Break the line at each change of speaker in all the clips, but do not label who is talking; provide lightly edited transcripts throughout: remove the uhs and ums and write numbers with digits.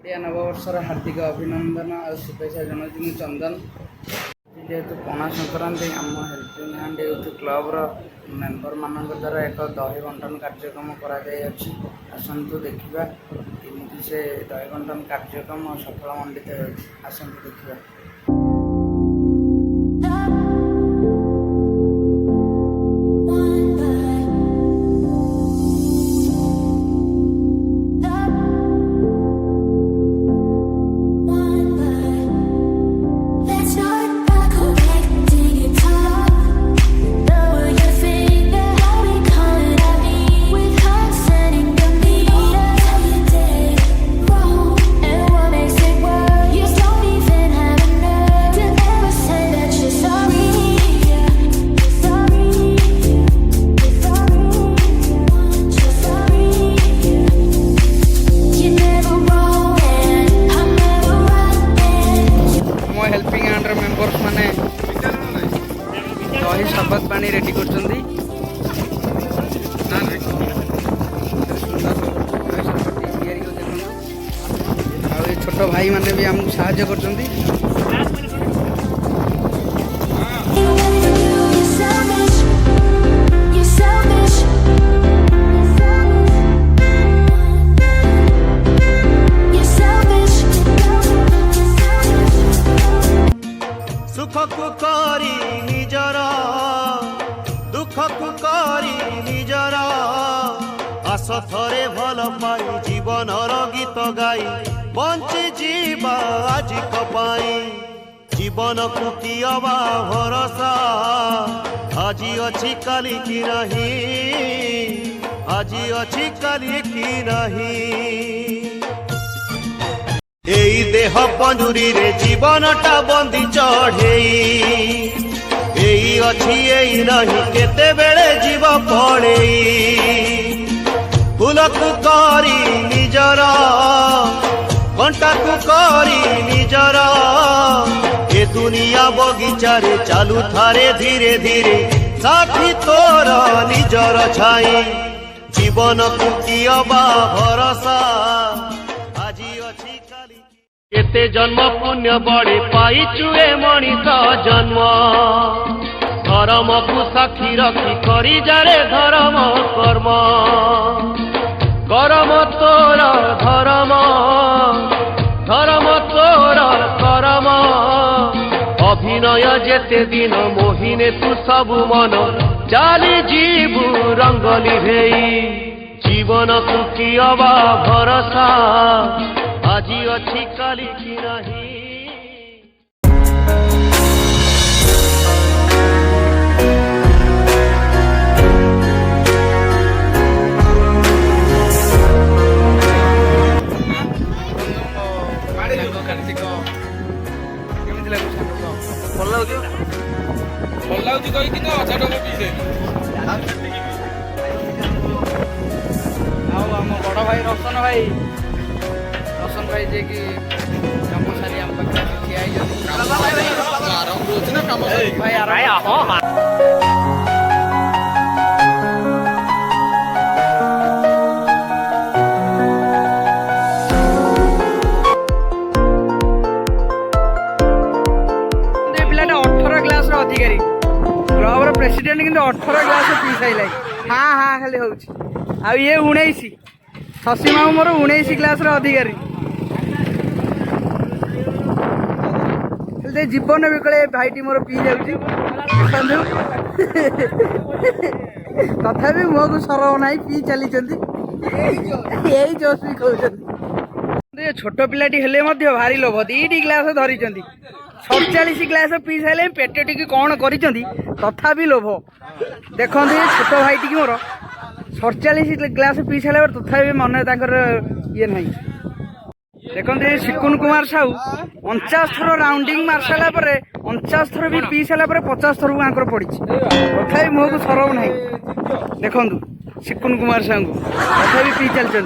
ଓଡ଼ିଆ ନବବର୍ଷର ହାର୍ଦ୍ଦିକ ଅଭିନନ୍ଦନ ଆଉ ଶୁଭେଚ୍ଛା ଜଣାଉଛି ମୁଁ ଚନ୍ଦନ। ଯେହେତୁ ପଣା ସଂକ୍ରାନ୍ତି, ଆମ ହେଲ୍ପିଂ ହ୍ୟାଣ୍ଡ ୟୁଥ୍ କ୍ଲବ୍ର ମେମ୍ବରମାନଙ୍କ ଦ୍ୱାରା ଏକ ଦହି ବଣ୍ଟନ କାର୍ଯ୍ୟକ୍ରମ କରାଯାଇଅଛି। ଆସନ୍ତୁ ଦେଖିବା କେମିତି ସେ ଦହି ବଣ୍ଟନ କାର୍ଯ୍ୟକ୍ରମ ସଫଳ ମଣ୍ଡିତ ହେଉଛି। ଆସନ୍ତୁ ଦେଖିବା। हेल्पिंग हैंड मेंबर्स माने दही शरबत पानी रेडी कर छोट भाई माने भी हमको साहाय्य कर
सुख को करी निजर दुख को करी निजर आस थरे भल पाई जीवनर गीत गाई बंची जीवा आज कपाई जीवन को कियबा भरोसा आजी अच्छी काली की नहीं आजी अच्छी काली की नहीं एई देह पंजुरी रे जीवनटा बंदी चढ़ेई एई अच्छी एई नहीं केते बेले जीव पड़ेई फूल को करी निजर कंटा को करी निजर ए दुनिया बगीचा रे चालू थारे धीरे धीरे साथी तोर निजर छाई जीवन को कियबा भरोसा आजी अच्छी केते जन्म पुण्य बड़े पाइचु ए मणिष जन्म धर्म को साक्षी रखी करी जारे धर्म कर्म कर्म तोर धर्म धर्म तोर कर्म अभिनय जेते दिन मोहिने तू सबु मन चाली जीवु रंग निभेई जीवन को कियबा भरोसा आजी अच्छी काली की नहीं
बड़ भाई रोशन भाई जे कि काम सारी हम पाखे ठिया पिलाटा 18 क्लास अधिकारी क्लब प्रेसिडेंट कि 18 क्लास पी सारे हाँ हाँ खाली हूँ आ ये 19 शशी मामू मोर 19 क्लास अधिकारी जीवन विकल भाईटी मोर पी जाऊँगी तथापि मुह को सरव ना पी चली यही जोश भी कहते छोट पिलाटी हेले भारी लोभ 2 ग्लास धरी 47 ग्लास पी सारे पेट टी कौन कर तथापि लोभ देखते छोट भाईटी मोर 47 ग्लास पी सारे तथापि मन ये ना देखते सिकुन कुमार साहू 49 थर राउंडिंग मार सारा 49 थर भी पी सारा 50 थर को पड़ी तथा मुह को सरव ना देखु सिकुन कुमार साहू तथा पी चलते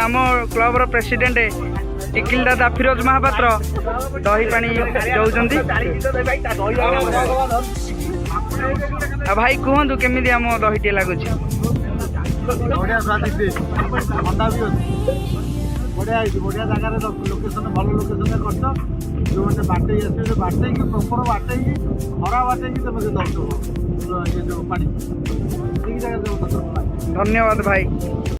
आम क्लब प्रेसिडेंट निखिल दादा फिरोज महापात्र दही पानी दौरान भाई कहतु केमी आम दहीटे लगुच
बढ़िया स्वादिष्ट ठंडा भी अच्छी बढ़िया बढ़िया जगार लोकेशन भल लोकेशन करछ जो मैंने बाटे आसे बाटे की प्रॉपर बाटे खरा बाटे की तुम दौड़ ये जो पानी ठीक जगह
धन्यवाद भाई।